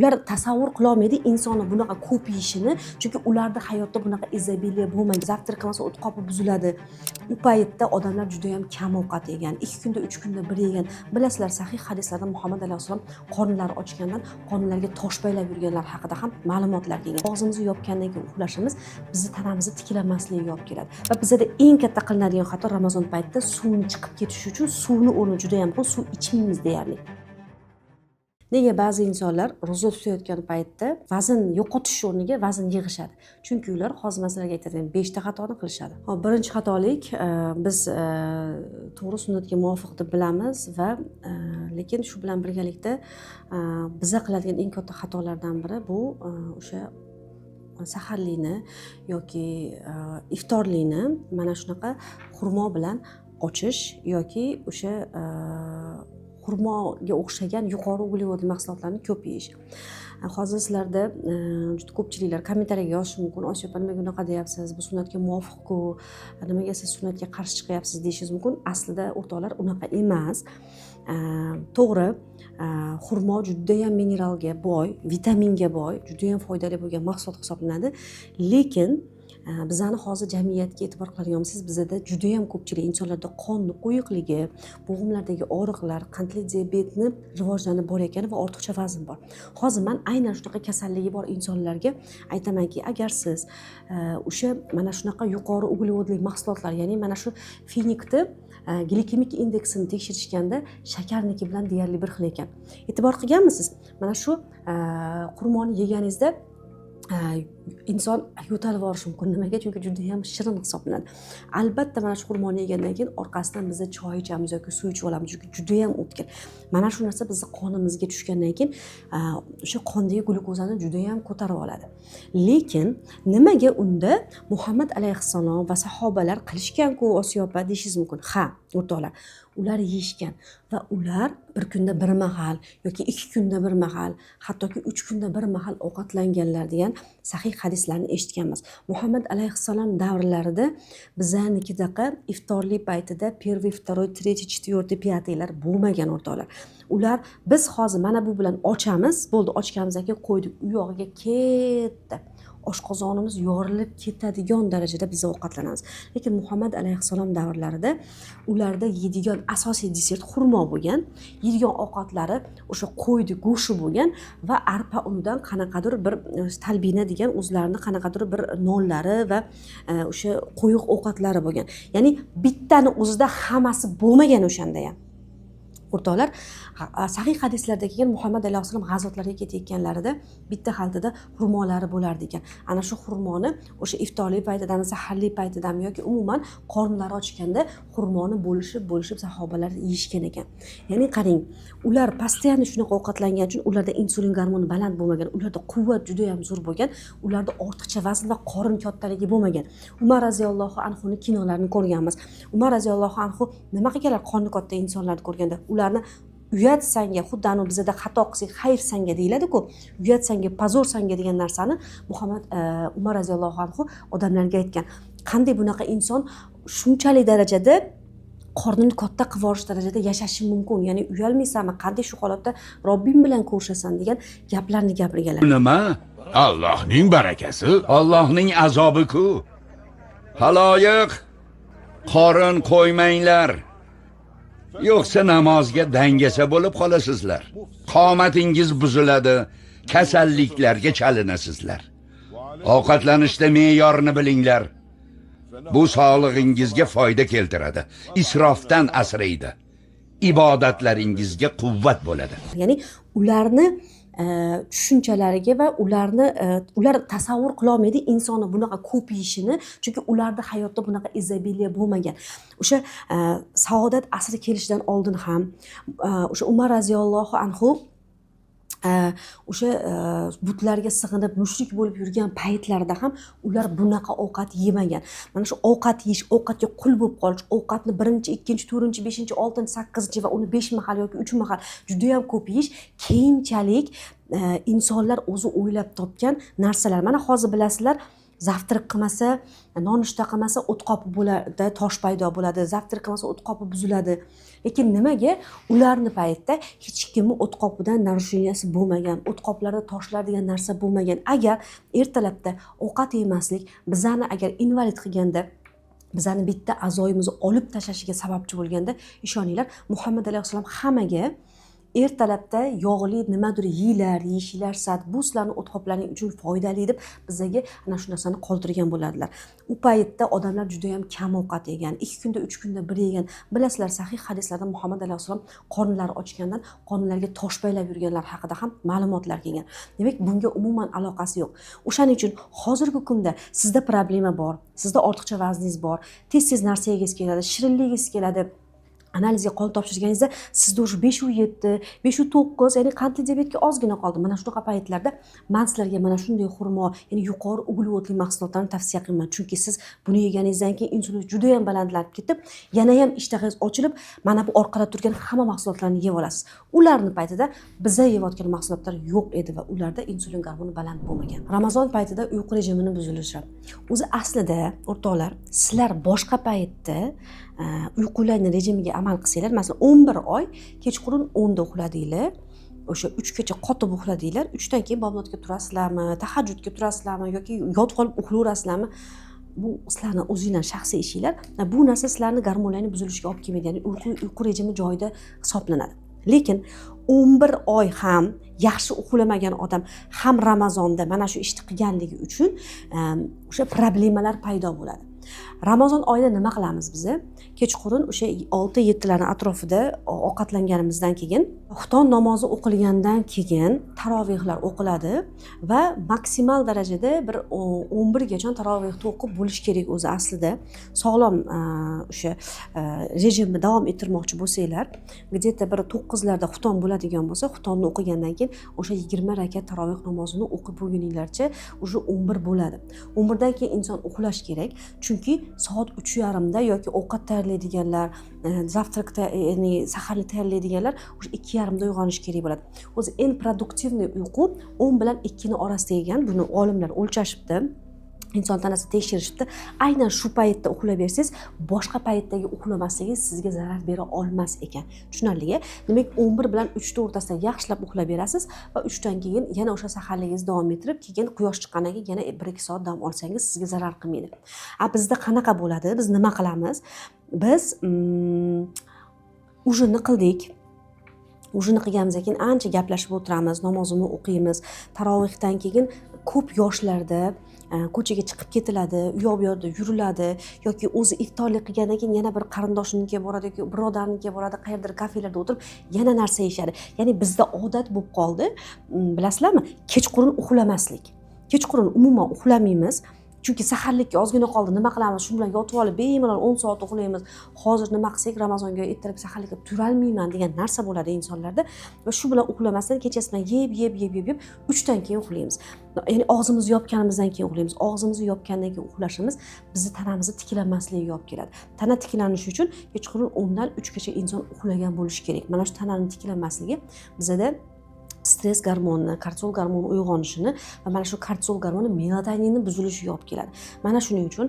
ular tasavvur qilolmaydi insonni bunaqa ko'p yeyishini, chunki ularda hayotda bunaqa izobiliya bo'lmagan. Zavtrak qilmasa o't qopi buziladi. U paytda odamlar juda ham kam ovqat yegan, 2 kunda 3 kunda bir yegan. Bilasizlar, sahih hadislarda Muhammad alayhisalom qornlari ochgandan qornlariga tosh baylab yurganlar haqida ham ma'lumotlar kelgan. Og'zimizni yopgandan keyin uxlashimiz bizni tanamizni tiklanmasligiga olib keladi. Va bizda eng katta qilinadigan xato Ramazon paytida suvni chiqib ketishi uchun suvni o'rni juda ham muhim, suv ichmaymiz deyarli. Nega ba'zi insonlar ro'za tutayotgan paytda vazn yo'qotish o'rniga vazn yig'ishadi? Chunki ular hozir masalan aytadigan 5 ta xatoni qilishadi. Hop, birinchi xatolik biz to'g'ri sunnatga muvofiq deb bilamiz va lekin shu bilan birgalikda biza qiladigan eng katta xatolardan biri bu o'sha saharlikni yoki iftorlikni mana shunaqa xurmo bilan ochish yoki o'sha xurmoga o'xshagan yuqori uglevodli mahsulotlarni ko'p yeyish. Hozir sizlarda juda ko'pchiliklar kommentariyga yozishi mumkin. Osiyo opa, nimaga unaqa deyapsiz? Bu sunnatga muvofiq-ku. Nimaga siz sunnatga qarshi chiqyapsiz deyishingiz mumkin. Aslida o'rtoqlar unaqa emas. To'g'ri, xurmo juda ham mineralga boy, vitaminga boy, juda ham foydali bo'lgan mahsulot hisoblanadi. Lekin bizani hozir jamiyatga e'tibor qiladigan bo'lsangiz, bizda juda ham ko'pchilik insonlarda qonni qo'yiqligi, bo'g'imlardagi og'riqlar, qandli diabetni rivojlanib borayotgani va ortiqcha vazn bor. Hozir men aynan shunaqa kasalligi bor insonlarga aytamanki, agar siz o'sha mana shunaqa yuqori uglevodli mahsulotlar, ya'ni mana shu finikni glikemik indeksini tekshirishganda shakarniki bilan deyarli bir xil ekan. E'tibor qilganmisiz? Mana shu xurmoni yeganingizda inson yo'talib yuborishi mumkin. Nimaga? Chunki juda ham shirin hisoblanadi. Albatta mana shu xurmoni yegandan keyin orqasidan biz choy ichamiz yoki suv ichib olamiz, chunki juda ham o'tkir. Mana shu narsa bizni qonimizga tushgandan keyin o'sha qondagi glyukozani juda ham ko'tarib oladi. Lekin nimaga unda Muhammad alayhissalom va sahobalar qilishgan-ku Osiyo opa deyishingiz mumkin. Ha, o'rtoqlar, ular yeyishgan va ular bir kunda bir mahal yoki 2 kunda bir mahal, hattoki 3 kunda bir mahal ovqatlanganlar degan sahih hadislarni eshitganmiz. Muhammad alayhissalom davrlarida bizanikidaqa iftorlik paytida 1, 2, 3, 4, 5lar bo'lmagan o'rtoqlar. Ular biz hozir mana bu bilan ochamiz, bo'ldi, ochganimizdan keyin qo'ydik, u yog'iga ketdi. Oshqozonimiz yorilib ketadigan darajada biz ovqatlanamiz. Lekin Muhammad alayhissalom davrlarida ularda yeydigan asosiy desert xurmo bo'lgan, yeydigan ovqatlari o'sha qo'ydi go'shti bo'lgan va arpa unidan qanaqadir bir talbina degan o'zlarini qanaqadir bir nonlari va o'sha qo'yiq ovqatlari bo'lgan. Ya'ni bittani o'zida hammasi bo'lmagan o'shanda ham. O'rtoqlar, sahih hadislarda kelgan Muhammad alayhissalom g'azotlarga ketayotganlarida bitta xaltada xurmolari bo'lar ekan. Ana shu xurmoni o'sha iftorlik paytidami, saharlik paytidami yoki umuman qornlari ochganda xurmoni bo'lishib sahobalar yeyishgan ekan. Ya'ni qarang, ular postoyanno shunaqa ovqatlangan uchun ularda insulin gormoni baland bo'lmagan, ularda quvvat juda ham zo'r bo'lgan, ularda ortiqcha vazn va qorin kattaligi bo'lmagan. Umar roziyallohu anhuni kinolarini ko'rganmiz. Umar roziyallohu anhu nima qilganlar qonni katta insonlarni ko'rganda? Ularni uyat sanga, xuddi anu bizda xato qilsak xayr sanga deyiladi-ku. Uyat sanga, pozor sanga degan narsani Umar roziyallohu anhu odamlarga aytgan. Qanday bunaqa inson shunchalik darajada qornini katta qilib yuborish darajada yashashi mumkin? Ya'ni uyalmaysanmi? Qanday shu holatda Robbing bilan ko'rishasan degan gaplarni gapirganlar. Nima? Allohning barakasi, Allohning azobi-ku. Haloyiq, qorin qo'ymanglar. Yo'qsa namozga dangasa bo'lib qolasizlar. Qomatingiz buziladi, kasalliklarga chalinasizlar. Ovqatlanishda me'yorni bilinglar. Bu sog'lig'ingizga foyda keltiradi, isrofdan asraydi. Ibodatlaringizga quvvat bo'ladi. Ya'ni ularni tushunchalariga va ular tasavvur qila olmaydi insonni bunaqa ko'p yeyishini, chunki ularda hayotda bunaqa izobiliya bo'lmagan. O'sha saodat asri kelishidan oldin ham o'sha Umar roziyallohu anhu o'sha butlarga sig'inib mushrik bo'lib yurgan paytlarida ham ular bunaqa ovqat yemagan. Mana shu ovqat yeyish, ovqatga qul bo'lib qolish, ovqatni 1, 2, 4, 5, 6, 8 va uni 5 mahal yoki 3 mahal juda ham ko'p yeyish keyinchalik insonlar o'zi o'ylab topgan narsalar. Mana hozir bilasizlar, zavtiriq qilmasa, nonushta qilmasa o't qopi bo'ladi, tosh paydo bo'ladi, zavtiriq qilmasa o't qopi buziladi. Lekin nimaga ularni paytda hech kimni o't qopidan narusheniyasi bo'lmagan, o't qoplarda toshlar degan narsa bo'lmagan. Agar ertalabda ovqat yemaslik bizani agar invalid qilganda, bizani bitta a'zoyimizni olib tashlashiga sababchi bo'lganda, ishoninglar, Muhammad alayhissalom hammaga ertalabda yog'li nimadir yeyishinglar, bu sizlarning o't qoplaring uchun foydali deb bizga ana shu narsani qoldirgan bo'ladilar. U paytda odamlar juda ham kam ovqat yegan, 2 kunda 3 kunda bir yegan. Bilasizlar, sahih hadislarda Muhammad alayhissalom qornlari ochgandan qornlariga tosh baylab yurganlar haqida ham ma'lumotlar kelgan. Demak, bunga umuman aloqasi yo'q. O'shaning uchun hozirgi kunda sizda problema bor, sizda ortiqcha vazningiz bor, tez narsa yegingiz keladi, shirinligingiz keladi. Analizga qon topshirganingizda sizda o'sha 5-7, 5-9, ya'ni qandli diabetga ozgina qoldi. Mana shunaqa paytlarda men sizlarga mana shunday xurmo, ya'ni yuqori uglevodli mahsulotlarni tavsiya qilaman. Chunki siz buni yeganingizdan keyin insulin juda ham balandlanib ketib, yana ham ishtahangiz ochilib, mana bu orqada turgan hamma mahsulotlarni yeb olasiz. Ularning paytida biza yeyotgan mahsulotlar yo'q edi va ularda insulin gormoni baland bo'lmagan. Ramazon paytida uyqu rejimini buzilishi. O'zi aslida o'rtoqlar, sizlar boshqa paytda uyqularni rejimiga amal qilsanglar, masalan 11 oy kechqurun 10 da uxladinglar, o'sha 3 gacha qotib uxladinglar, 3 dan keyin bomdodga turasizlarmi, tahajjudga turasizlarmi yoki yotib qolib uxlayverasizlarmi? Bu sizlarning o'zingizning shaxsiy ishinglar. Bu narsa sizlarning gormonlarning buzilishiga olib kelmaydi, ya'ni uyqu rejimi joyida hisoblanadi. Lekin 11 oy ham yaxshi uxlamagan odam ham Ramazonda mana shu ishni qilganligi uchun o'sha problemalar paydo bo'ladi. Ramazon oyida nima qilamiz biz? Kechqurun o'sha 6-7 larning atrofida ovqatlanganimizdan keyin xufton namozi o'qilgandan keyin tarovehlar o'qiladi va maksimal darajada bir 11 gacha tarovehni o'qib bo'lish kerak o'zi aslida. Sog'lom o'sha rejimni davom ettirmoqchi bo'lsanglar, где-то bir 9 larda xufton bo'ladigan bo'lsa, xuftonni o'qigandan keyin o'sha 20 rakat taroveh namozini o'qib bo'lguninglarcha o'sha 11 bo'ladi. 11 dan keyin inson uxlash kerak. Chunki soat 3:30 da yoki ovqat tayyorlaydiganlar, zavtrakda, ya'ni saharni tayyorlaydiganlar o'sha 2:30 da uyg'onish kerak bo'ladi. O'zi eng produktivniy uyqu 10 bilan 2 ning orasida ekan. Buni olimlar o'lchashibdi. Inson tanasini tekshirishibdi. Aynan shu paytda uxlab bersangiz, boshqa paytdagi uxlamasligingiz sizga zarar bera olmas ekan. Tushunarli-a? Demak, 11 bilan 3 ta o'rtasida yaxshilab uxlab berasiz va 3 dan keyin yana o'sha saharligingizni davom ettirib, keyin quyosh chiqqandan keyin yana 1-2 soat dam olsangiz sizga zarar qilmaydi. Bizda qanaqa bo'ladi? Biz nima qilamiz? Biz ujinni qildik. Ujinni qilganimizdan keyin ancha gaplashib o'tiramiz, namozini o'qiymiz. Tarovehdan keyin ko'p yoshlarda ko'chaga chiqib ketiladi, u yoq bu yerda yuriladi yoki o'zi iftorlik qilgandan keyin yana bir qarindoshinikiga boradi yoki birodarnikiga boradi, qayerdir kafelarda o'tirib yana narsa yeyishadi. Ya'ni bizda odat bo'lib qoldi, bilasizlarmi? Kechqurun uxlamaslik. Kechqurun umuman uxlamaymiz. Chunki saharlikka ozgina qoldi, nima qilamiz? Shu bilan yotib olib bemalol 10 soat uxlaymiz. Hozir nima qilsak Ramazonga ertalab saharlikka turolmayman degan narsa bo'ladi insonlarda va shu bilan uxlamasdan kechasidan yeb 3 dan keyin uxlaymiz. Ya'ni og'zimizni yopganimizdan keyin uxlaymiz. Og'zimizni yopgandan keyin uxlashimiz bizni tanamizni tiklanmasligiga olib keladi. Tana tiklanishi uchun kechqurun 10 dan 3 gacha inson uxlagan bo'lishi kerak. Mana shu tananing tiklanmasligi bizda stress gormoni, kortizol gormoni uyg'onishini va mana shu kortizol gormoni melatoninni buzilishiga olib keladi. Mana shuning uchun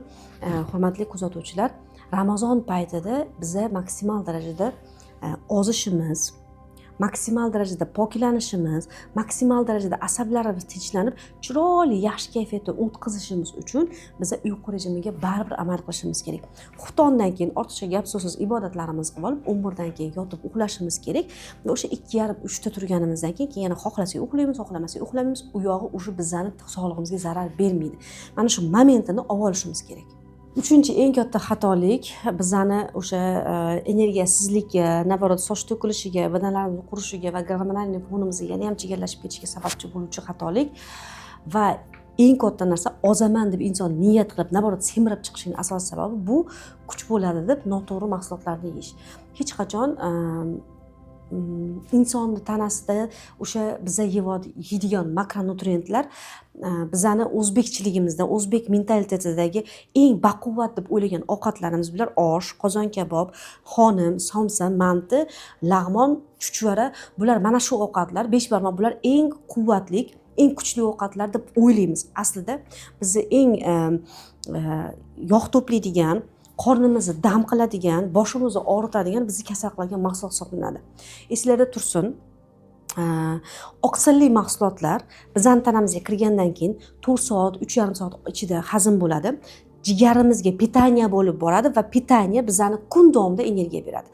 hurmatli kuzatuvchilar, Ramazon paytida biza maksimal darajada ozishimiz, maksimal darajada poklanishimiz, maksimal darajada asablarimiz tinchlanib, chiroyli, yaxshi kayfiyatda o'tkazishimiz uchun biza uyqu rejimiga baribir amal qilishimiz kerak. Xuftondan keyin ortiqcha gap so'zsiz ibodatlarimizni qilib olib, 11 dan keyin yotib uxlashimiz kerak. Va o'sha 2:30-3 da turganimizdan keyin yana xohlasak uxlaymiz, xohlamasak uxlamaymiz. U yog'i o'sha bizani sog'lig'imizga zarar bermaydi. Mana shu momentini olib olishimiz kerak. Uchinchi eng katta xatolik bizani o'sha energiyasizlikka, navorot soch to'kilishiga, badanlarimiz qurishiga va gormonal fonimizga yana ham chigallashib ketishiga sababchi bo'luvchi xatolik va eng katta narsa ozaman deb inson niyat qilib, navorot semirib chiqishining asosiy sababi bu kuch bo'ladi deb noto'g'ri mahsulotlarni yeyish. Hech qachon insonni tanasida o'sha biza yeydigan makronutrientlar bizani o'zbekchiligimizda, o'zbek mentalitetidagi eng baquvvat deb o'ylagan ovqatlarimiz bular osh, qozon kabob, xonim, somsa, manti, lag'mon, chuchvara. Bular mana shu ovqatlar, beshbarmoq, bular eng quvvatli, eng kuchli ovqatlar deb o'ylaymiz. Aslida bizni eng yog' to'playdigan, qornimizni dam qiladigan, boshimizni og'ritadigan, bizni kasal qiladigan mahsulot hisoblanadi. Esinglarda tursin, oqsilli mahsulotlar bizning tanamizga kirgandan keyin 4 soat, 3,5 soat ichida hazm bo'ladi. Jigarimizga pitaniya bo'lib boradi va pitaniya bizani kun davomida energiya beradi.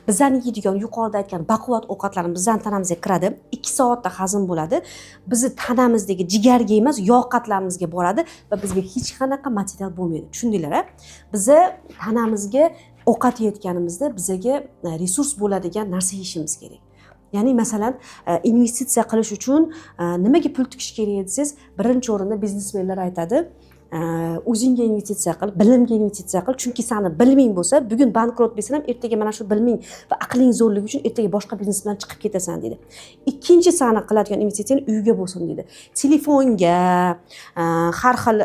Bizani yeydigan yuqorida aytgan baquvvat ovqatlarimiz bizning tanamizga kiradi, 2 soatda hazm bo'ladi. Bizni tanamizdagi jigarga emas, yog' qatlarimizga boradi va bizga hech qanaqa material bo'lmaydi. Tushundinglar-a? Biza tanamizga ovqat yeyotganimizda bizaga resurs bo'ladigan narsa yeyishimiz kerak. Ya'ni masalan, investitsiya qilish uchun nimaga pul tikish kerak desangiz, birinchi o'rinda biznesmenlar aytadi, o'zingga investitsiya qil, bilimga investitsiya qil, chunki seni biliming bo'lsa, bugun bankrot bo'lsan ham ertaga mana shu biliming va aqling zo'rligi uchun ertaga boshqa biznes bilan chiqib ketasan deydi. Ikkinchi seni qiladigan investitsiyang uyga bo'lsin deydi. Telefonga, har xil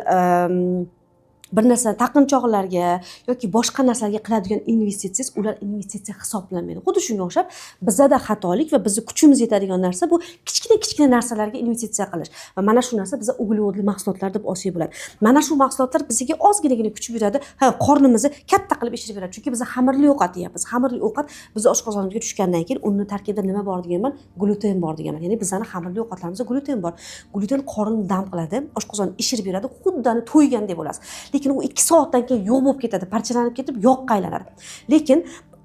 bir narsa taqinchoqlarga yoki boshqa narsalarga qiladigan investitsiyangiz ular investitsiya hisoblanmaydi. Xuddi shunga o'xshab bizada xatolik va bizni kuchimiz yetadigan narsa bu kichkina narsalarga investitsiya qilish. Va mana shu narsa bizga uglevodli mahsulotlar deb olsak bo'ladi. Mana shu mahsulotlar bizga ozginagina kuch beradi, qornimizni katta qilib ishirib beradi. Chunki biz xamirli ovqat yeyapmiz. Xamirli ovqat bizni oshqozonimizga tushgandan keyin uni tarkibida nima bor deganman? Gluten bor deganman. Ya'ni bizning xamirli ovqatlarimizda gluten bor. Gluten qorinni dam qiladi, oshqozonni ishirib beradi, xuddani to'ygandek bo'lasiz. Lekin u 2 soatdan keyin yo'q bo'lib ketadi, parchalanib ketib yoqqa aylanadi. Lekin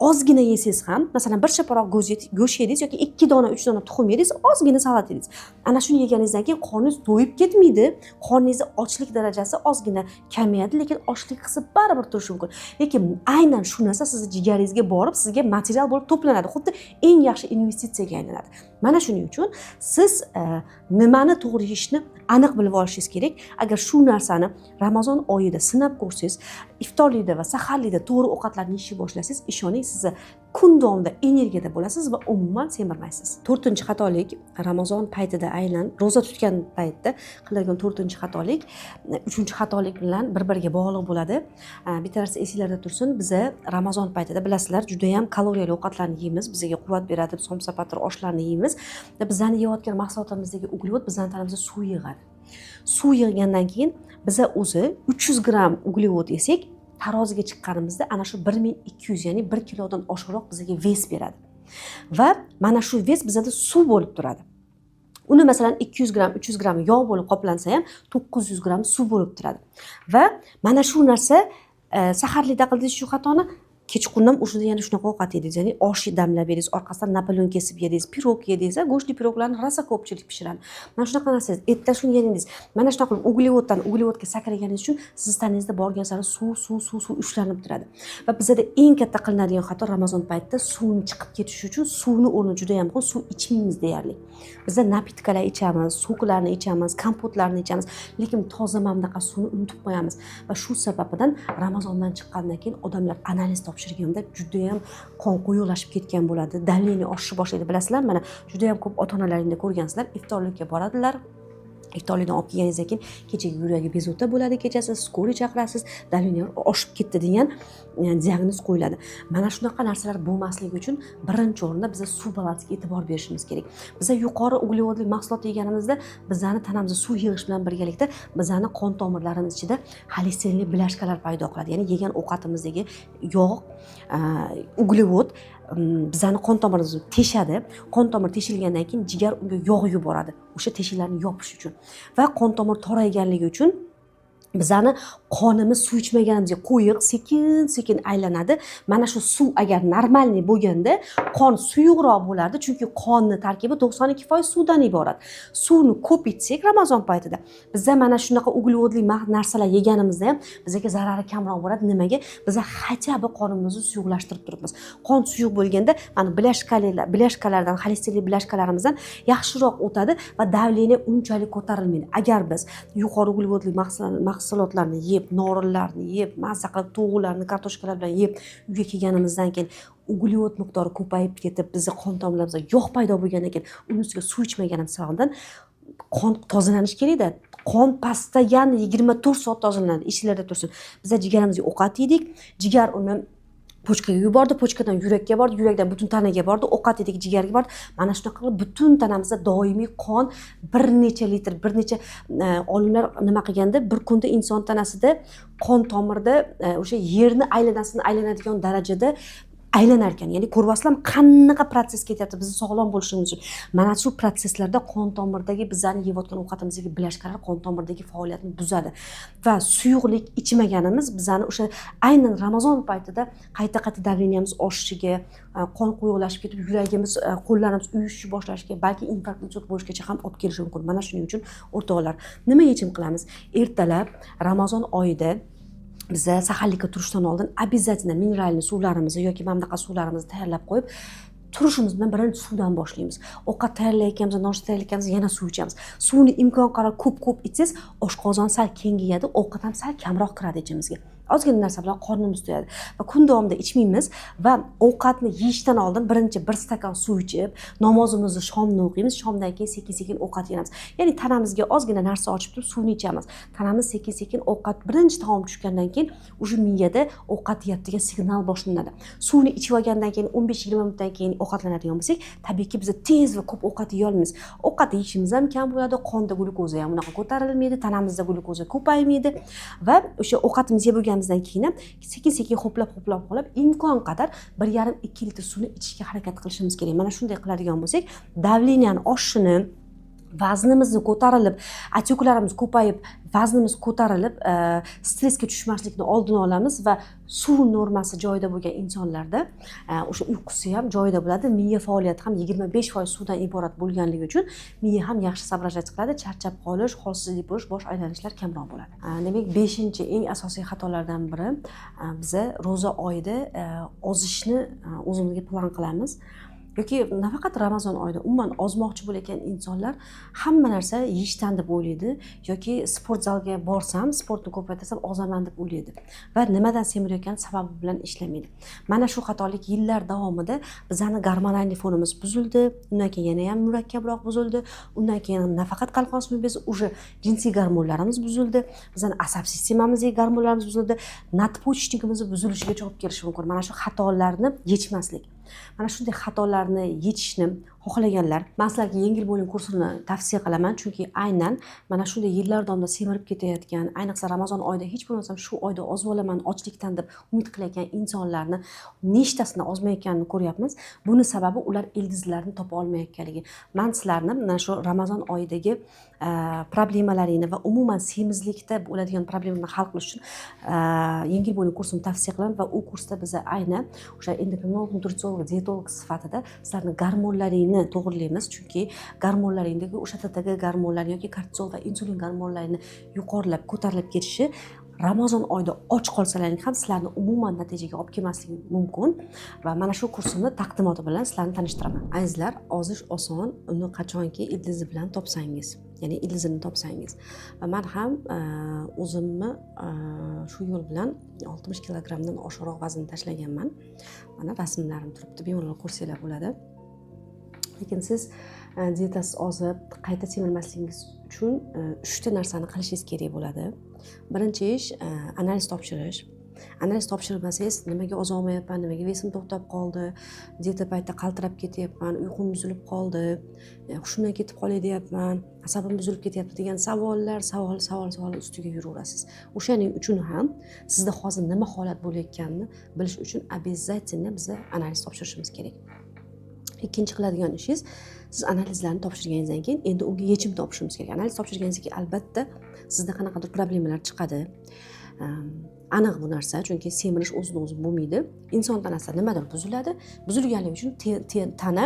ozgina yesangiz ham, masalan, bir shaparoq go'sht yedingiz yoki 2 dona, 3 dona tuxum yedingiz, ozgina salat yedingiz. Ana shuni yeganingizdan keyin qorningiz to'yib ketmaydi. Qorningizni ochlik darajasi ozgina kamayadi, lekin ochlik hissi baribir turishi mumkin. Lekin aynan shu narsa sizni jigaringizga borib, sizga material bo'lib to'planadi. Xuddi eng yaxshi investitsiyaga aylanadi. Mana shuning uchun siz nimani to'g'ri yeyishni aniq bilib olishingiz kerak. Agar shu narsani Ramazon oyida sinab ko'rsangiz, iftorlikda va saharlikda to'g'ri ovqatlarni yeyishni boshlasangiz, ishoning, siz kun davomida energiyada bo'lasiz va umuman semirmaysiz. 4-xatolik Ramazon paytida, aynan roza tutgan paytda qiladigan 4-xatolik 3-xatolik bilan bir-biriga bog'liq bo'ladi. Bitta narsa esinglarda tursin, biza Ramazon paytida bilasizlar, juda ham kaloriyali ovqatlarni yeymiz, bizga quvvat beradi, somsa, patir, oshlarni yeymiz. Bizani yeyotgan mahsulotlarimizdagi uglevod bizning tanamizda suv yig'adi. Suv yig'gandan keyin biza o'zi 300 gram uglevod yesak, taroziga chiqqanimizda ana shu 1200, ya'ni 1 kilodan oshiqroq bizga ves beradi. Va mana shu ves bizada suv bo'lib turadi. Uni masalan 200 gram, 300 gram yog' bo'lib qoplansa ham 900 gram suv bo'lib turadi. Va mana shu narsa saharlikda qildingiz shu xatoni, kechqurun o'shida yana shunaqa ovqat yedingiz, ya'ni osh damlab yedingiz, orqasidan Napoleon kesib yedingiz, pirog yedingiz, go'shtli piroglarni rosa ko'pchilik pishiradi. Mana shunaqa narsa, erta shuni yedingiz. Mana shunaqa uglevodga sakraganingiz uchun siz tanangizda borgan sari suv ushlanib turadi. Va bizda eng katta qilinadigan xato Ramazon paytida suvni chiqib ketishi uchun suvni o'rni juda ham muhim, suv ichmaymiz deyarli. Bizda napitkalar ichamiz, soklarni ichamiz, kompotlarni ichamiz, lekin toza mamlaqa suvni unutib qo'yamiz. Va shu sababdan Ramazondan chiqqandan keyin odamlar analiz topshirganda juda ham qon quyuqlashib ketgan bo'ladi, давление oshishni boshlaydi. Bilasizlar, mana juda ham ko'p ota-onalaringda ko'rgansizlar, iftorlikka boradilar. Iftorlikdan olib kelganingizdan keyin kechagi yuragi bezovta bo'ladi, kechasi skoriy chaqirasiz, давление oshib ketdi degan diagnoz qo'yiladi. Mana shunaqa narsalar bo'lmasligi uchun birinchi o'rinda biz suv balansiga e'tibor berishimiz kerak. Biz yuqori uglevodli mahsulot yeganimizda bizani tanamizda suv yig'ish bilan birgalikda bizani qon tomirlarimiz ichida xolesterinli bilashkalar paydo qiladi. Ya'ni yegan ovqatimizdagi yog', uglevod bizani qon tomirimizni teshadi. Qon tomir teshilgandan keyin jigar unga yog' yuboradi, o'sha teshiklarni yopish uchun. Va qon tomir torayganligi uchun bizani qonimiz suv ichmaganimizga qo'yiq sekin aylanadi. Mana shu suv agar normalniy bo'lganda qon suyuqroq bo'lardi, chunki qonning tarkibi 92% suvdan iborat. Suvni ko'p ichsak Ramazon paytida bizda mana shunaqa uglevodli narsalar yeganimizda ham bizga zarari kamroq bo'ladi. Nimaga? Biz хотя бы qonimizni suyuqlashtirib turibmiz. Qon suyuq bo'lganda mana bilashkalardan, xolesterinli bilashkalarimizdan yaxshiroq o'tadi va давление unchalik ko'tarilmaydi. Agar biz yuqori uglevodli mahsulotlar mahsulotlarni yeb, norinlarni yeb, mazza qilib to'g'ularni kartoshkalar bilan yeb uyga kelganimizdan keyin uglevod miqdori ko'payib ketib, bizni qon tomirlarimizda yog' paydo bo'lgandan keyin uni ustiga suv ichmaganimiz sababdan qon tozalanishi kerakda. Qon pastagan 24 soat tozalanadi, ishlarda tursin. Biz jigarimizga ovqat yedik, jigar uni pochkaga yubordi, pochkadan yurakka bordi, yurakdan butun tanaga bordi, ovqat yedik, jigarga bordi. Mana shunaqa qilib butun tanamizda doimiy qon bir necha litr, bir necha olimlar nima qilganda, bir kunda inson tanasida qon tomirda o'sha yerni aylanadigan darajada aylanar ekan. Ya'ni ko'ryapsizlarmi qanaqa proses ketyapti bizni sog'lom bo'lishimiz uchun. Mana shu proseslarda qon tomirdagi bizani yeyotgan ovqatimizdagi bilashkalar qon tomirdagi faoliyatni buzadi va suyuqlik ichmaganimiz bizani o'sha aynan Ramazon paytida qayta davleniyamiz oshishiga, qon quyuqlashib ketib, yuragimiz, qo'llarimiz uyushishni boshlashiga, balki infarkt insult bo'lishgacha ham olib kelishi mumkin. Mana shuning uchun o'rtoqlar, nima yechim qilamiz? Ertalab Ramazon oyida biza saharlikka turishdan oldin обязательно mineralli suvlarimizni yoki mana bunaqa suvlarimizni tayyorlab qo'yib, turishimiz bilan birinchi suvdan boshlaymiz. Ovqat tayyorlayotganimizda, noshta tayyorlayotganimizda yana suv ichamiz. Suvni imkon qadar ko'p ichsangiz, oshqozon sal kengayadi, ovqat ham sal kamroq kiradi ichimizga. Ozgina narsa bilan qornimiz to'yadi va kun davomida ichmaymiz va ovqatni yeyishdan oldin birinchi bir stakan suv ichib, namozimizni shomni o'qiymiz, shomdan keyin sekin-sekin ovqat yeyamiz. Ya'ni tanamizga ozgina narsa ochib turib suvni ichamiz. Tanamiz sekin-sekin ovqat birinchi taom tushgandan keyin o'sha miyada ovqat yeyapti degan signal boshlanadi. Suvni ichib olgandan keyin 15-20 minutdan keyin ovqatlanadigan bo'lsak, tabiiyki biz tez va ko'p ovqat yeya olmaymiz. Ovqat yeyishimiz ham kam bo'ladi, qonda glyukoza ham unaqa ko'tarilmaydi, tanamizda glyukoza ko'paymaydi va o'sha ovqatimiz yeb bo'lganimizdan keyin ham sekin-sekin ho'plab qolib, imkon qadar 1,5-2 litr suvni ichishga harakat qilishimiz kerak. Mana shunday qiladigan bo'lsak, davleniyani oshishini, vaznimizni ko'tarilib, atyoqlarimiz ko'payib, vaznimiz ko'tarilib, stressga tushmaslikni oldini olamiz va suv normasi joyida bo'lgan insonlarda o'sha uyqusi ham joyida bo'ladi, miya faoliyati ham 25% suvdan iborat bo'lganligi uchun miya ham yaxshi sobrajat qiladi, charchab qolish, holsizlik bo'lish, bosh aylanishlar kamroq bo'ladi. Demak, 5-chi eng asosiy xatolardan biri biza ro'za oyida ozishni o'zimizga plan qilamiz. Yoki nafaqat Ramazon oyida umuman ozmoqchi bo'layotgan insonlar hamma narsa yeyishdan deb o'ylaydi yoki sport zalga borsam, sportni ko'paytirsam ozaman deb o'ylaydi va nimadan semirayotgani sababi bilan ishlamaydi. Mana shu xatolik yillar davomida bizani gormonal fonimiz buzildi, undan keyin yana ham murakkabroq buzildi, undan keyin nafaqat qalqon o'sma bezi, o'sha jinsiy gormonlarimiz buzildi, bizani asab sistemamizdagi gormonlarimiz buzildi, nadpochnikimizni buzilishiga olib kelishi mumkin. Mana shu xatolarni yechmaslik. Mana shunday xatolarni yechishni xohlaganlar men sizlarga yengil bo'ling kursini tavsiya qilaman, chunki aynan mana shunday yillar davomida semirib ketayotgan, ayniqsa Ramazon oyida hech bo'lmasam shu oyda ozib olaman ochlikdan deb umid qilayotgan insonlarni nechtasini ozmayotganini ko'ryapmiz. Buni sababi ular ildizlarni topa olmayotganligi. Men sizlarni mana shu Ramazon oyidagi problemalaringni va umuman semizlikda bo'ladigan problemani hal qilish uchun yengil bo'ling kursini tavsiya qilaman va u kursda biz aynan o'sha endokrinolog, nutritsiolog, dietolog sifatida sizlarni gormonlaringni to'g'rilaymiz, chunki gormonlaringdagi o'sha tadagi gormonlar yoki kortizol va insulin gormonlarini yuqorilab ko'tarilib ketishi Ramazon oyida och qolsalaring ham sizlarni umuman natijaga olib kelmasligi mumkin va mana shu kursimni taqdimoti bilan sizlarni tanishtiraman. Azizlar, ozish oson, uni qachonki ildizi bilan topsangiz, ya'ni ildizini topsangiz. Va men ham o'zimni shu yo'l bilan 60 kilogramdan oshiqroq vazn tashlaganman. Mana rasmlarim turibdi, bemalol ko'rsanglar bo'ladi. Lekin siz dietasiz ozib, qayta semirmasligingiz uchun 3 ta narsani qilishingiz kerak bo'ladi. Birinchi ish analiz topshirish. Analiz topshirmasangiz, nimaga ozolmayapman, nimaga vesim to'xtab qoldi, dieta paytida qaltirab ketyapman, uyqum buzilib qoldi, hushimdan ketib qolay deyapman, asabim buzilib ketyapti degan savol ustiga yuraverasiz. O'shaning uchun ham sizda hozir nima holat bo'layotganini bilish uchun обязательно biz analiz topshirishimiz kerak. Ikkinchi qiladigan ishingiz, siz analizlarni topshirganingizdan keyin endi unga yechim topishimiz kerak. Analiz topshirganingizdan keyin albatta sizda qanaqadir problemalar chiqadi. Aniq bu narsa, chunki semirish o'zidan-o'zi bo'lmaydi. Inson tanasida nimadir buziladi. Buzilganligi uchun tana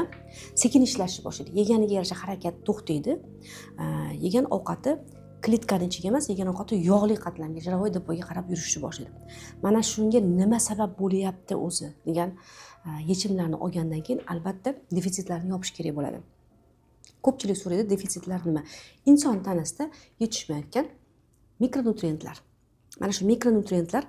sekin ishlashni boshlaydi. Yeganiga yarasha harakat to'xtaydi. Yegan ovqati klitkani ichiga emas, yegan ovqati yog'li qatlamga, jirovoy depoga qarab yurishni boshlaydi. Mana shunga nima sabab bo'lyapti o'zi degan yechimlarni olgandan keyin albatta defitsitlarni yopish kerak bo'ladi. Ko'pchilik so'raydi, defitsitlar nima? Inson tanasida yetishmayotgan mikronutrientlar. Mana shu mikronutriyentlar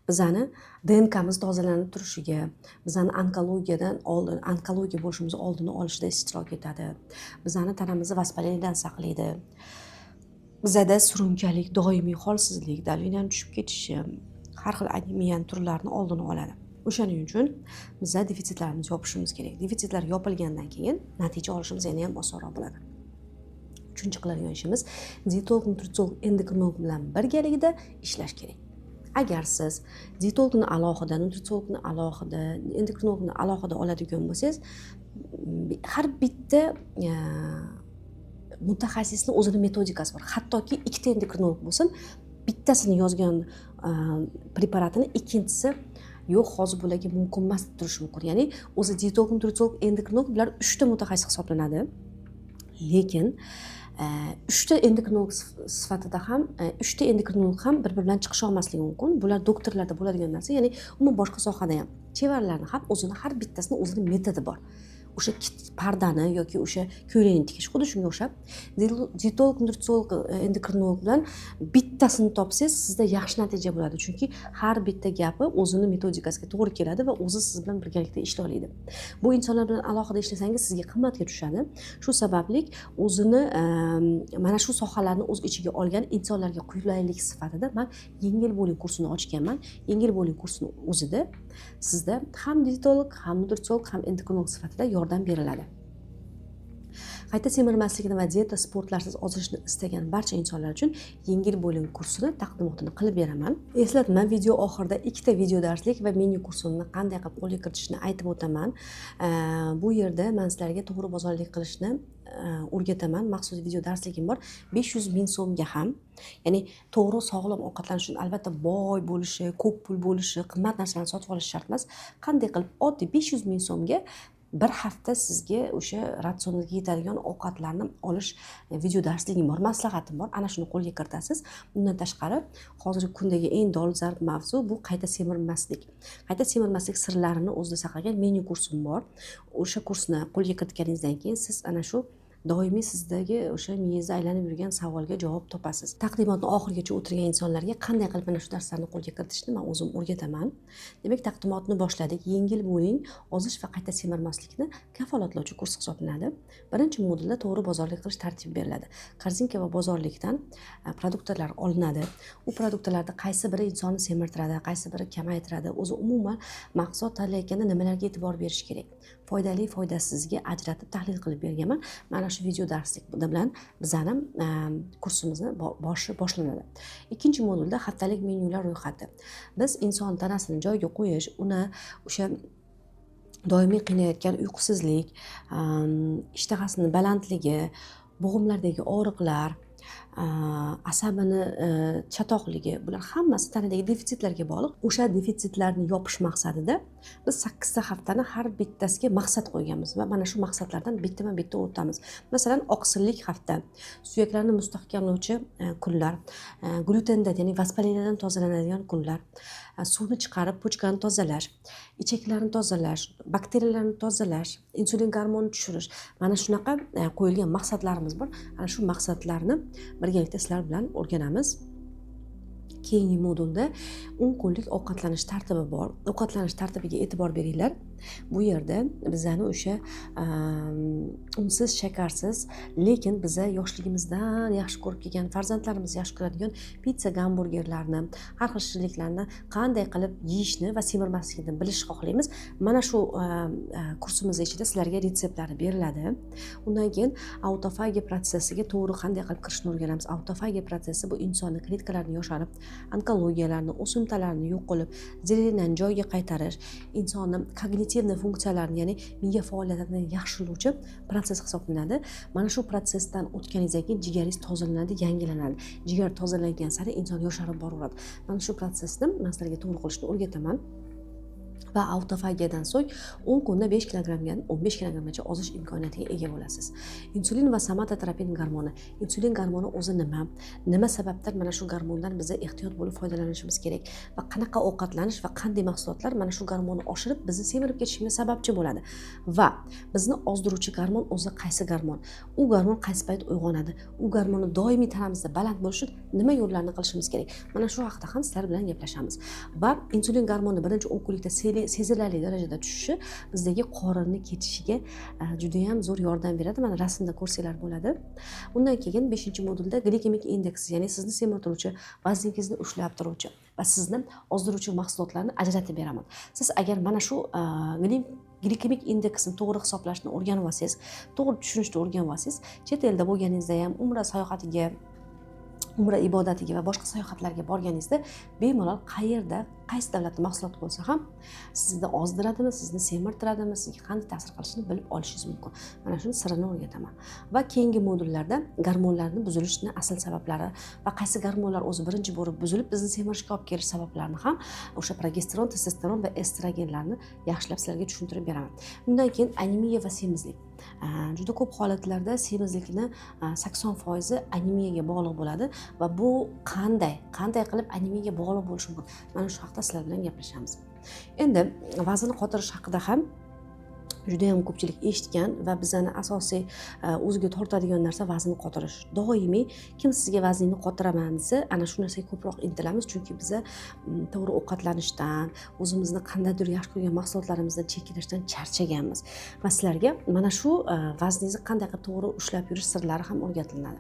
bizani DNKmiz tozalanib turishiga, bizani onkologiya bo'lishimiz oldini olishda ishtirok etadi. Bizani tanamizni vоспалениyadan saqlaydi. Bizada surunkalik, doimiy holsizlik, daveniyani tushib ketishi, har xil anemiyani turlarini oldini oladi. O'shaning uchun bizlar defitsitlarimizni yopishimiz kerak. Defitsitlar yopilgandan keyin natija olishimiz yana ham osonroq bo'ladi. Uchinchi qiladigan ishimiz dietolog, nutritsiolog, endokrinolog bilan birgalikda ishlash kerak. Agar siz dietologni alohida, nutritsiologni alohida, endokrinologni alohida oladigan bo'lsangiz, har bitta mutaxassisning o'zini metodikasi bor. Hattoki ikkita endokrinolog bo'lsin, bittasini yozgan preparatini ikkinchisi yo'q, hozir bularga mumkin emas deb turishi mumkin. Ya'ni o'zi dietolog, nutritsiolog, endokrinolog bular 3 ta mutaxassis hisoblanadi. Lekin 3 ta endokrinolog sifatida ham 3 ta endokrinolog ham bir-biri bilan chiqisha olmasligi mumkin. Bular doktorlarda bo'ladigan narsa, ya'ni umuman boshqa sohada ham. Chevarlarni ham o'zini har bittasini o'zining metodi bor. O'sha pardani yoki o'sha ko'ylakni tikish xuddi shunga o'xshab, dietolog, nutritsiolog, endokrinolog bilan bittasini topsangiz, sizda yaxshi natija bo'ladi. Chunki har bitta gapi o'zini metodikasiga to'g'ri keladi va o'zi siz bilan birgalikda ishlay oladi. Bu insonlar bilan alohida ishlasangiz sizga qimmatga tushadi. Shu sababli o'zini mana shu sohalarni o'z ichiga olgan insonlarga qulaylik sifatida men yengil bo'ling kursini ochganman. Yengil bo'ling kursini o'zida sizda ham dietolog, ham nutritsiolog, ham endokrinolog sifatida yordam beriladi. Qayta semirmaslikni va dieta sportlarsiz ozishni istagan barcha insonlar uchun yengil bo'ling kursini taqdimotini qilib beraman. Eslatma, video oxirida 2 ta video darslik va mini kursimni qanday qilib qo'lga kiritishni aytib o'taman. Bu yerda men sizlarga to'g'ri bozorlik qilishni o'rgataman. Maxsus video darsligim bor. 500 ming so'mga ham, ya'ni to'g'ri sog'lom ovqatlanish uchun albatta boy bo'lishi, ko'p pul bo'lishi, qimmat narsalarni sotib olish shart emas. Qanday qilib oddiy 500 ming so'mga bir hafta sizga o'sha ratsioningizga yetadigan ovqatlarni olish video darsligim bor, maslahatim bor. Ana shuni qo'lga kiritasiz. Undan tashqari, hozirgi kundagi eng dolzarb mavzu bu qayta semirmaslik. Qayta semirmaslik sirlarini o'zida saqlagan mini kursim bor. O'sha kursni qo'lga kiritganingizdan keyin siz ana shu doimiy sizdagi o'sha miyangizda aylanib yurgan savolga javob topasiz. Taqdimotni oxirigacha o'tirgan insonlarga qanday qilib mana shu darslarni qo'lga kiritishni men o'zim o'rgataman. Demak, taqdimotni boshladik. Yengil bo'ling, ozish va qayta semirmaslikni kafolatlovchi kurs hisoblanadi. Birinchi modulda to'g'ri bozorlik qilish tartibi beriladi. Korzinka va bozorlikdan produktlar olinadi. U produktlarda qaysi biri insonni semirtiradi, qaysi biri kamaytiradi, o'zi umuman mahsulot tanlayotganda nimalarga e'tibor berish kerak. Foydali, foydasizga ajratib tahlil qilib berganman. Mana shu video darslik bilan bizani kursimizni boshlanadi. Ikkinchi modulda haftalik menyular ro'yxati. Biz inson tanasini joyiga qo'yish, uni o'sha doimiy qiynayotgan uyqusizlik, ishtahasini balandligi, bo'g'imlardagi og'riqlar, asabini chatoqligi, bular hammasi tanadagi defitsitlarga bog'liq. O'sha defitsitlarni yopish maqsadida biz 8 ta haftani har bittasiga maqsad qo'yganmiz va mana shu maqsadlardan bitta o'tamiz. Masalan, oqsillik hafta, suyaklarni mustahkamlovchi kunlar, glutendan, ya'ni vоспалениyadan tozalanadigan kunlar, suvni chiqarib pochkani tozalash, ichaklarni tozalash, bakteriyalarni tozalash, insulin gormonini tushirish. Mana shunaqa qo'yilgan maqsadlarimiz bor. Ana shu maqsadlarni birgalikda sizlar bilan o'rganamiz. Keyingi modulda 10 kunlik ovqatlanish tartibi bor. Ovqatlanish tartibiga e'tibor beringlar. Bu yerda bizani o'sha unsiz, shakarsiz, lekin biza yoshligimizdan yaxshi ko'rib kelgan, farzandlarimiz yaxshi ko'radigan pitsa, gamburgerlarni, har xil shirinliklarni qanday qilib yeyishni va semirmaslikni bilishni xohlaymiz. Mana shu kursimiz ichida sizlarga retseptlari beriladi. Undan keyin autofagiya protsessiga to'g'ri qanday qilib kirishni o'rganamiz. Autofagiya protsessi bu insonni klitkalarini yosharib, onkologiyalarni, o'simtalarni yo'q qilib, zeleniyan joyiga qaytarish, insonni kognitivniy funksiyalarni, ya'ni miya faoliyatini yaxshilovchi proses hisoblanadi. Mana shu prosesdan o'tganingizdan keyin jigaringiz tozalanadi, yangilanadi. Jigar tozalangan sari inson yosharib boraveradi. Mana shu prosesni men sizlarga to'g'ri qilishni o'rgataman. va autofagiyadan so'ng 10 kunda 5 kilogrammdan 15 kilogrammgacha ozish imkoniyatiga ega bo'lasiz. Insulin va somatotropin gormoni. Insulin gormoni o'zi nima? Nima sababdan mana shu gormondan biz ehtiyot bo'lib foydalanishimiz kerak va qanaqa ovqatlanish va qanday mahsulotlar mana shu gormonni oshirib bizni semirib ketishimizga sababchi bo'ladi. Va bizni ozdiruvchi gormon o'zi qaysi gormon? U gormon qaysi payt uyg'onadi? U gormonni doimiy tanamizda baland bo'lishi uchun nima yo'llarni qilishimiz kerak? Mana shu haqida ham sizlar bilan gaplashamiz. Va insulin gormoni birinchi 10 kunlikda sezilarli darajada tushishi bizdagi qorinni ketishiga juda ham zo'r yordam beradi. Mana rasmda ko'rsanglar bo'ladi. Undan keyin 5-modulda glikemik indeks, ya'ni sizni semirtiruvchi, vazningizni ushlab turuvchi va sizni ozdiruvchi mahsulotlarni ajratib beraman. Siz agar mana shu glikemik indeksni to'g'ri hisoblashni o'rganib olsangiz, to'g'ri tushunishni o'rganib olsangiz, chet elda bo'lganingizda ham umra sayohatiga, umra ibodatiga va boshqa sayohatlarga borganingizda bemalol qayerda, qaysi davlatda mahsulot bo'lsa ham sizni ozdiradimi, sizni semirtiradimi, sizga qanday ta'sir qilishini bilib olishingiz mumkin. Mana shuni sirini o'rgataman. Va keyingi modullarda gormonlarning buzilishining asl sabablari va qaysi gormonlar o'zi birinchi bo'lib buzilib bizni semirishga olib kelish sabablarini ham o'sha progesteron, testosteron va estrogenlarni yaxshilab sizlarga tushuntirib beraman. Undan keyin anemiya va semizlik. Juda ko'p holatlarda semizlikni 80% anemiyaga bog'liq bo'ladi va bu qanday qilib anemiyaga bog'liq bo'lishi mumkin? Mana shu haqda sizlar bilan gaplashamiz. Endi vazn qotirish haqida ham juda ham ko'pchilik eshitgan va bizani asosiy o'ziga tortadigan narsa vazn qotirish. Doimiy kim sizga vazningni qotiraman desa, ana shu narsaga ko'proq intilamiz, chunki biz to'g'ri ovqatlanishdan, o'zimizni qandaydir yaxshi ko'rgan mahsulotlarimizdan chekinishdan charchaganmiz. Va sizlarga mana shu vazningizni qanday qilib to'g'ri ushlab yurish sirlari ham o'rgatiladi.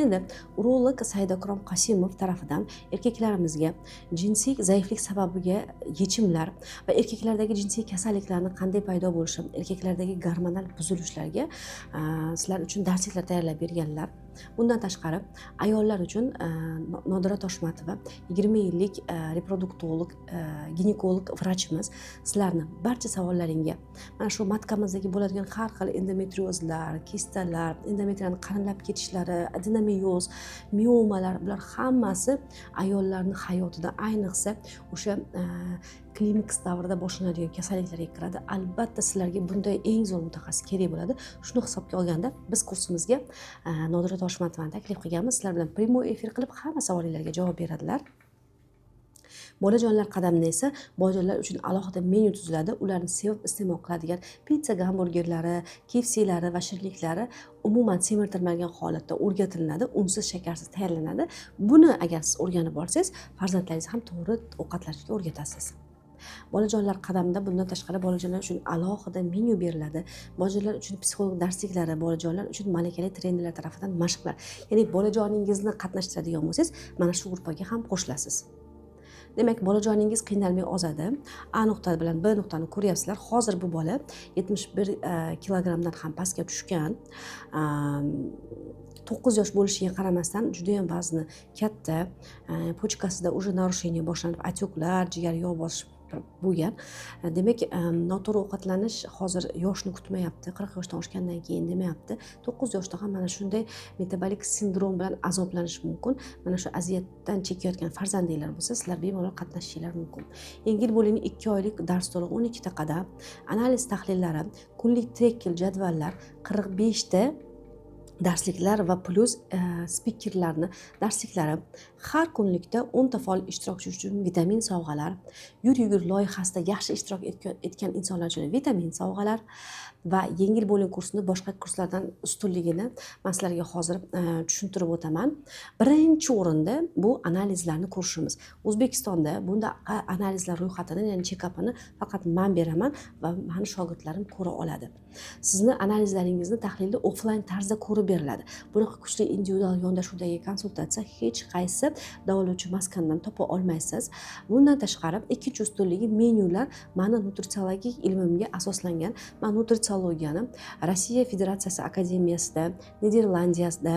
Endi urolog Saidakrom Qosimov tarafidan erkaklarimizga jinsiy zaiflik sababiga yechimlar va erkaklardagi jinsiy kasalliklarni qanday paydo bo'lishi, erkaklardagi gormonal buzilishlarga sizlar uchun darsliklar tayyorlab berganlar. Bundan tashqari ayollar uchun Nodira Toshmatova 20 yillik reproduktolog, ginekolog vrachimiz sizlarni barcha savollaringga, mana shu matkamizdagi bo'ladigan har xil endometriozlar, kistalar, endometriyani qarinlab ketishlari, adenomioz, miomalar, bular hammasi ayollarning hayotida, ayniqsa o'sha klimaks davrida boshlanadigan kasalliklarga kiradi. Albatta sizlarga bunday eng zo'r mutaxassis kerak bo'ladi. Shuni hisobga olganda biz kursimizga Nodira Toshmatovani taklif qilganmiz. Sizlar bilan primoy efir qilib hamma savolinglarga javob beradilar. Bolajonlar qadamida esa bolajonlar uchun alohida menyu tuziladi. Ularni sevib iste'mol qiladigan pizza, gamburgerlari, KFClari va shirinliklari umuman semirtirmagan holatda o'rgatilinadi, unsiz shakarsiz tayyorlanadi. Buni agar siz o'rganib borsangiz, farzandlaringizni ham to'g'ri ovqatlanishga o'rgatasiz. Bolajonlar qadamida bundan tashqari bolajonlar uchun alohida menyu beriladi. Bolajonlar uchun psixolog darsliklari, bolajonlar uchun malakali trenerlar tomonidan mashqlar. Ya'ni bolajoningizni qatnashtiradigan bo'lsangiz, mana shu gruppaga ham qo'shilasiz. Demak, bolajoningiz qiynalmay ozadi. A nuqta bilan B nuqtani ko'ryapsizlar. Hozir bu bola 71 kilogramdan ham pastga tushgan. 9 yosh bo'lishiga qaramasdan juda ham vazni katta, pochkasida уже narushение boshlanib, отекlar, jigar yog' bosish bo'lgan. Demak, noto'g'ri ovqatlanish hozir yoshni kutmayapti, 40 yoshdan oshgandan keyin demayapti. 9 yoshda ham mana shunday metabolik sindrom bilan azoblanish mumkin. Mana shu aziyatdan chekayotgan farzandinglar bo'lsa, sizlar bemalol qatnashinglar mumkin. Yengil bo'ling 2 oylik dars to'liq 12 ta qadam, analiz tahlillari, kunlik trekking jadvallar, 45 ta darsliklar va plus spikerlarni darsliklari, har kunlikda 10 ta faol ishtirokchi uchun vitamin sovg'alar, yur loyihasida yaxshi ishtirok etgan insonlar uchun vitamin sovg'alar va yengil bo'ling kursini boshqa kurslardan ustunligini men sizlarga hozir tushuntirib o'taman. Birinchi o'rinda bu analizlarni ko'rishimiz. O'zbekistonda bunda analizlar ro'yxatini, ya'ni check-upini faqat men beraman va meni shogirdlarim ko'ra oladi. Sizni analizlaringizni tahlilni offlayn tarzda ko'rib beriladi. Bunaqa kuchli individual yondashuvdagi konsultatsiya hech qaysi davolovchi maskandan topa olmaysiz. Bundan tashqari ikkinchi ustunligi menyular meni nutritsiologik ilmimga asoslangan. Men nutritsiologiyani Rossiya Federatsiyasi akademiyasida, Niderlandiyada,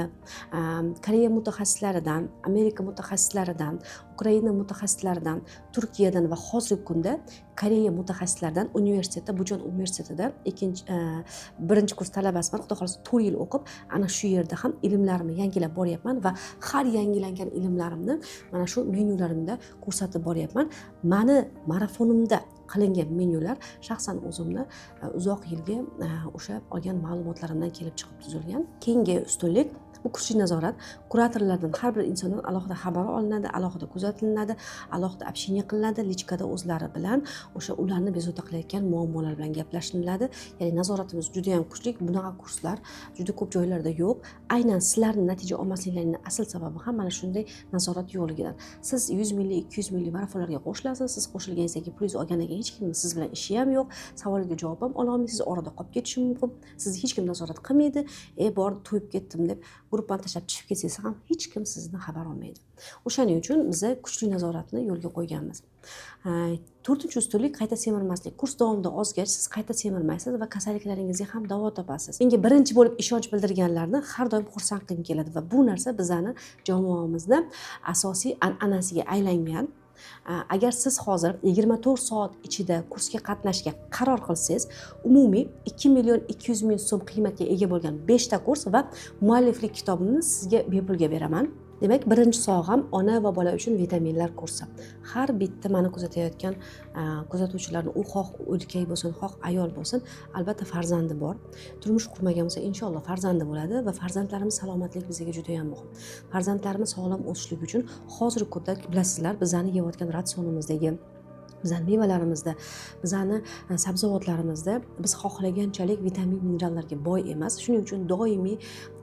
Koreya mutaxassislaridan, Amerika mutaxassislaridan, Ukraina mutaxassislaridan, Turkiyadan va hozirgi kunda Koreya mutaxassislaridan universitetda, Bujon universitetida birinchi kurs talabasiman. Xudo xolasa 4 yil o'qib, ana shu yerda ham ilmlarimni yangilab boryapman va har yangilangan ilmlarimni mana shu menyularimda ko'rsatib boryapman. Meni marafonimda qilingan menyular shaxsan o'zimni uzoq yilgi o'sha olgan ma'lumotlarimdan kelib chiqib tuzilgan. Keyingi ustunlik bu kuchli nazorat. Kuratorlardan har bir insondan alohida xabar olinadi, alohida kuzatilinadi, alohida общение qilinadi, lichkada o'zlari bilan o'sha ularni bezovta qilayotgan muammolar bilan gaplashiladi. Ya'ni nazoratimiz juda ham kuchli. Bunaqa kurslar juda ko'p joylarda yo'q. Aynan sizlarning natija olmasliklaringning asl sababi ham mana shunday nazorat yo'qligidan. Siz 100 minglik, 200 minglik marafonlarga qo'shilasiz, siz qo'shilganingizdan keyin pul olgandan keyin hech kim siz bilan ishi ham yo'q, savolga javob ham ola olmaysiz, orada qolib ketishi mumkin. Sizni hech kim nazorat qilmaydi. Bor to'yib ketdim deb guruhdan tashlab chiqib ketsangiz ham hech kim sizdan xabar olmaydi. O'shaning uchun biz kuchli nazoratni yo'lga qo'yganmiz. 4-ustunlik qayta semirmaslik. Kurs davomida ozgach siz qayta semirmaysiz va kasalliklaringizga ham davo topasiz. Menga birinchi bo'lib ishonch bildirganlarni har doim xursand qilib keladi va bu narsa bizani jamoamizda asosiy an'anasiga aylangan. Agar siz hozir 24 soat ichida kursga qatnashga qaror qilsangiz, umumiy 2 million 200 ming so'm qiymatga ega bo'lgan 5 ta kurs va mualliflik kitobimni sizga bepulga beraman. Demak, birinchi sovg'am ona va bola uchun vitaminlar kursi. Har bitta meni kuzatayotgan kuzatuvchilarning u xoh o'lkay bo'lsin, xoh ayol bo'lsin, albatta farzandi bor. Turmush qurmagan bo'lsa, inshaalloh farzandi bo'ladi va farzandlarimiz salomatligi bizga juda ham muhim. Farzandlarimiz sog'lom o'sishligi uchun hozirgi kunda bilasizlar, bizani yeyotgan ratsionimizdagi bizani mevalarimizda, bizani sabzavotlarimizda biz xohlaganchalik vitamin, minerallarga boy emas. Shuning uchun doimiy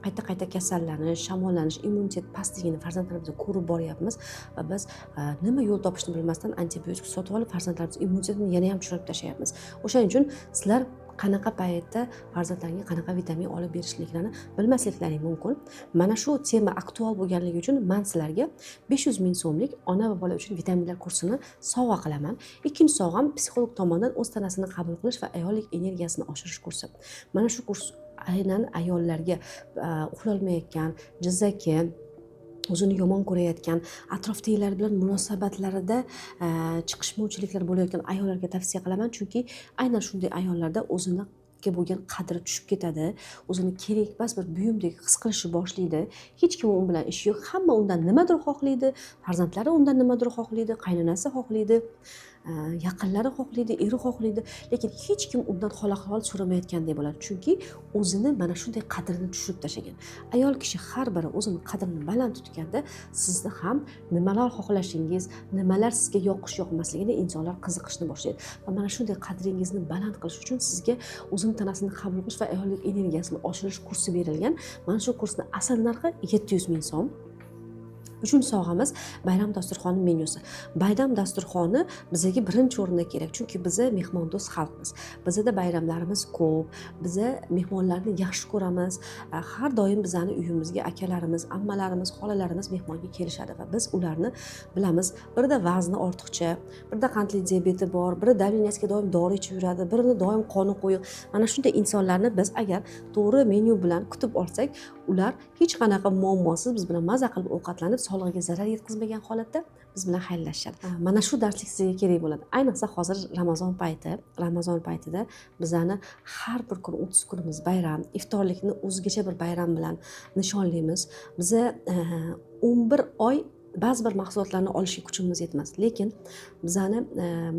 qayta kasallanish, shamollanish, immunitet pastligini farzandlarimizda ko'rib boryapmiz va biz nima yo'l topishni bilmasdan antibiotik sotib olib farzandlarimiz immunitetini yana ham tushirib tashlayapmiz. O'shaning uchun sizlar qanaqa paytda farzandlarga qanaqa vitamin olib berishliklarini bilmasliklaring mumkin. Mana shu tema aktual bo'lganligi uchun men sizlarga 500 ming so'mlik ona va bola uchun vitaminlar kursini sovg'a qilaman. Ikkinchi sovg'am psixolog tomonidan o'z tanasini qabul qilish va ayollik energiyasini oshirish kursi. Mana shu kurs aynan ayollarga uxlolmayotgan, jizzaki, o'zini yomon ko'rayotgan, atrofdagilar bilan munosabatlarida chiqishmovchiliklar bo'layotgan ayollarga tavsiya qilaman, chunki aynan shunday ayollarda o'zini bo'lgan qadri tushib ketadi, o'zini kerak emas bir buyumdek his qilishni boshlaydi. Hech kim u bilan ishi yo'q, hamma undan nimadir xohlaydi, farzandlari undan nimadir xohlaydi, qaynonasi xohlaydi, yaqinlari xohlaydi, eri xohlaydi, lekin hech kim undan xolaqol so'ramayotgandek bo'ladi, chunki o'zini mana shunday qadrini tushirib tashlagan. Ayol kishi har biri o'zini qadrini baland tutganda, sizni ham nimalar xohlashingiz, nimalar sizga yoqish yoqmasligini insonlar qiziqishni boshlaydi. Va mana shunday qadringizni baland qilish uchun sizga o'zini tanasini qabul qilish va ayollik energiyasini oshirish kursi berilgan. Mana shu kursning asl narxi 700 ming so'm. Uchinchi sovg'amiz bayram dasturxoni menyusi. Bayram dasturxoni bizga birinchi o'rinda kerak, chunki biz mehmondo'st xalqmiz. Bizda bayramlarimiz ko'p, biz mehmonlarni yaxshi ko'ramiz. Har doim bizani uyimizga akalarimiz, ammalarimiz, xolalarimiz mehmonga kelishadi va biz ularni bilamiz. Birida vazni ortiqcha, birida qandli diabeti bor, biri davleniyasiga doim dori ichib yuradi, birida doim qoni qo'yiq. Mana shunday insonlarni biz agar to'g'ri menyu bilan kutib olsak, ular hech qanaqa muammosiz biz bilan maza qilib ovqatlanib, sog'lig'iga zarar yetkazmagan holatda biz bilan xayrlashadi. Mana shu darslik sizga kerak bo'ladi. Ayniqsa hozir Ramazon paytida bizani har bir kun 30 kunimiz bayram, iftorlikni o'zgacha bir bayram bilan nishonlaymiz. Biz 11 oy ba'zi bir mahsulotlarni olishga kuchimiz yetmas, lekin bizani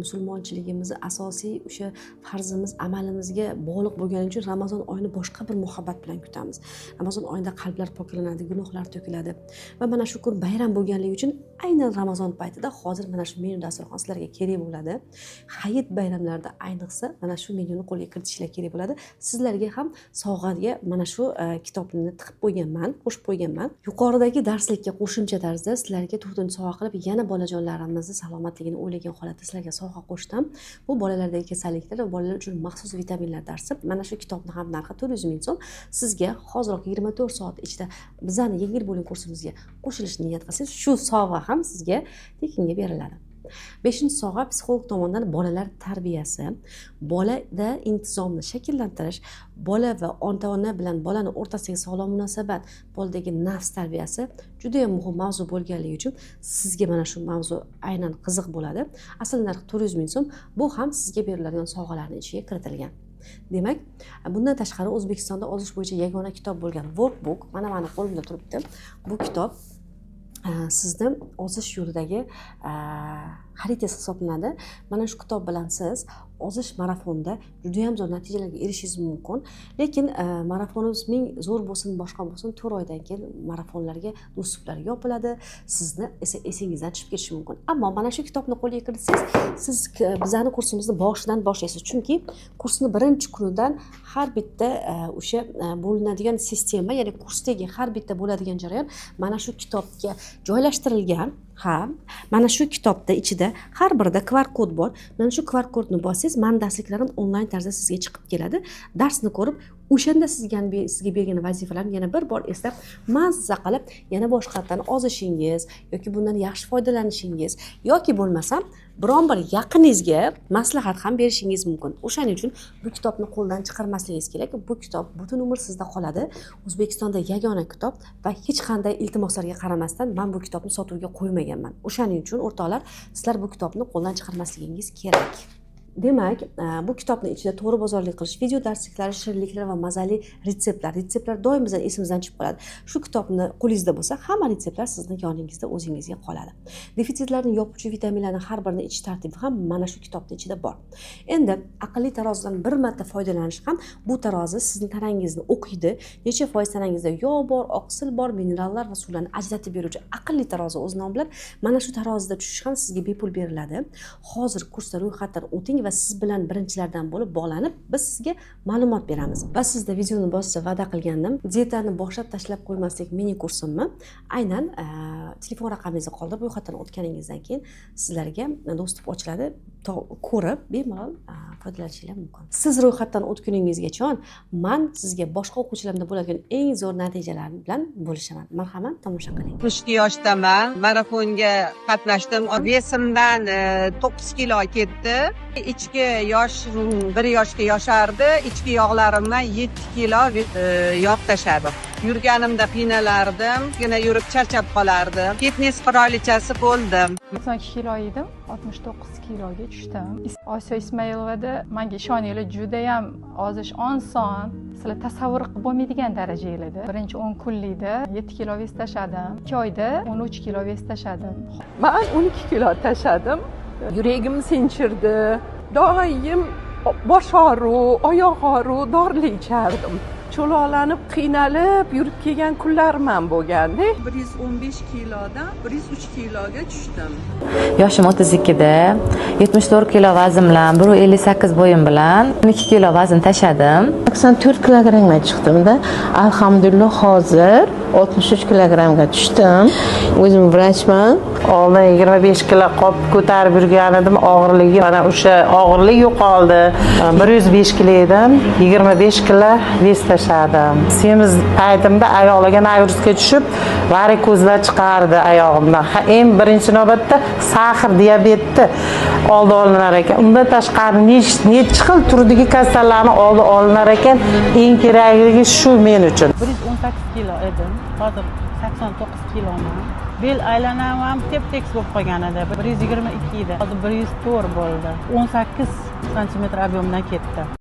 musulmonchiligimizni asosiy o'sha farzimiz, amalimizga bog'liq bo'lgani uchun Ramazon oyini boshqa bir muhabbat bilan kutamiz. Ramazon oyida qalblar poklanadi, gunohlar to'kiladi va mana shu kun bayram bo'lganligi uchun aynan Ramazon paytida hozir mana shu menyu dasturxon sizlarga kerak bo'ladi. Hayit bayramlarida ayniqsa mana shu menyuni qo'lga kiritishlar kerak bo'ladi. Sizlarga ham sovg'aga mana shu kitobni tiqib qo'yganman, qo'shib qo'yganman. Yuqoridagi darslikka qo'shimcha tarzda sizlarga 4-chi sovg'a qilib yana bolajonlarimizni salomatligini o'ylagan holatda sizlarga sovg'a qo'shdim. Bu bolalardagi kasalliklar va bolalar uchun maxsus vitaminlar darsi. Mana shu kitobni ham narxi 400 ming so'm. Sizga hozirroq 24 soat ichida bizani yengil bo'ling kursimizga qo'shilishni niyat qilsangiz, shu sovg'a ham sizga tekinga beriladi. 5-chi sovg'a psixolog tomonidan bolalar tarbiyasi, bolada intizomni shakllantirish, bola va ota-ona bilan bolani o'rtasidagi sog'lom munosabat, boladagi nafs tarbiyasi juda ham muhim mavzu bo'lganligi uchun sizga mana shu mavzu aynan qiziq bo'ladi. Asl narxi 400 ming so'm. Bu ham sizga beriladigan sovg'alarning ichiga kiritilgan. Demak, bundan tashqari O'zbekistonda ozish bo'yicha yagona kitob bo'lgan Workbook mana meni qo'limda turibdi. Bu kitob sizni ozish yo'lidagi xaritasi hisoblanadi. Mana shu kitob bilan siz ozish marafonda juda ham zo'r natijalarga erishishingiz mumkin. Lekin marafonimiz ming zo'r bo'lsin, boshqa bo'lsin, 4 oydan keyin marafonlarga dostuplar yopiladi. Sizni esa esingizdan chiqib ketishi mumkin. Ammo mana shu kitobni qo'lga kiritsangiz, siz bizning kursimizni boshidan boshlaysiz. Chunki kursni birinchi kunidan har bitta o'sha bo'linadigan sistema, ya'ni kursdagi har bitta bo'ladigan jarayon mana shu kitobga joylashtirilgan. Mana shu kitobda ichida har birida QR kod bor. Mana shu QR kodni bossangiz, men darsliklarim onlayn tarzda sizga chiqib keladi. Darsni ko'rib, o'shanda sizga bergan vazifalarni yana bir bor eslab, mazza qilib, yana boshqatdan ozishingiz yoki bundan yaxshi foydalanishingiz yoki bo'lmasam biron bir yaqiningizga maslahat ham berishingiz mumkin. O'shaning uchun bu kitobni qo'ldan chiqarmasligingiz kerak. Bu kitob butun umr sizda qoladi. O'zbekistonda yagona kitob va hech qanday iltimoslarga qaramasdan men bu kitobni sotuvga qo'ymaganman. O'shaning uchun o'rtoqlar, sizlar bu kitobni qo'ldan chiqarmasligingiz kerak. Demak, bu kitobning ichida to'g'ri bozorlik qilish, video darsliklari, shirinliklar va mazali retseptlar doim bizdan esimizdan chiqib qoladi. Shu kitobni qo'lingizda bo'lsa, hamma retseptlar sizning yoningizda o'zingizga qoladi. Defitsitlarni yopuvchi vitaminlarning har birini ichish tartibi ham mana shu kitobning ichida bor. Endi aqlli tarozidan bir marta foydalanish ham bu tarozi sizning tanangizni o'qiydi. Necha foiz tanangizda yog' bor, oqsil bor, minerallar va suvlarni ajratib beruvchi aqlli tarozi o'z nomi bilan mana shu tarozida tushish ham sizga bepul beriladi. Hozir kursda ro'yxatdan o'ting va siz bilan birinchilardan bo'lib bog'lanib, biz sizga ma'lumot beramiz. Va sizda videoni bosishda va'da qilgandim. Dietani boshlab tashlab qo'ymaslik mini kursimni aynan telefon raqamingizni qoldirib ro'yxatdan o'tganingizdan keyin sizlarga dostуп ochiladi. Ko'rib, bemalol foydalanishingiz mumkin. Siz ro'yxatdan o'tguningizgacha men sizga boshqa o'quvchilarimda bo'ladigan eng zo'r natijalar bilan bo'lishaman. Marhamat, tomosha qiling. 60 yoshdaman. Marafonga qatnashdim. Vesimdan 9 kilo ketdi. Ichki yosh 1 yoshga yoshardi. Ichki yog'larimdan 7 kilo yog' tashladim. Yurganimda qiynalardim. Yana yurib charchab qolardim. Fitness qirolichasi bo'ldim. 92 kilo edim, 69 kiloga tushdim. Osiyo Ismoilovada menga ishoninglar, juda ham ozish oson. Sizlar tasavvur qilib bo'lmaydigan darajada edi. Birinchi 10 kunlikda 7 kilo vez tashladim. 2 oyda 13 kilo vez tashladim. Men 12 kilo tashladim. Yuragim sinchirdi. Doim bosh og'ruv, oyoq og'ruv, dori ichardim. Cho'loqlanib, qiynalib yurib kelgan kunlarim ham bo'lganda. 115 kilodan 103 kiloga tushdim. Yoshim 32 da, 74 kilo vazn bilan, 158 bo'yim bilan 12 kilo vazn tashladim. 84 kilogramga chiqdim-da. Alhamdulillah hozir 63 kilogramga tushdim. O'zim vrachman. Oldin 25 kilo qop ko'tarib yurgan edim, og'irligi mana o'sha og'irlik yo'qoldi. 105 kilo edim, 25 kilo vez tashladim. Semiz paytimda oyoqlarga nagruzga tushib, varikozlar chiqardi oyog'imdan. Eng birinchi navbatda sahr diabetni oldi olinar ekan. Undan tashqari necha xil turdagi kasallarni oldi olinar ekan. Eng kerakligi shu men uchun. 118 kilo edim, hozir 89 kiloman. Bel aylanam ham tep-tekis bo'lib qolgan edi. 122 edi, hozir 104 bo'ldi. 18 santimetr объемdan ketdi.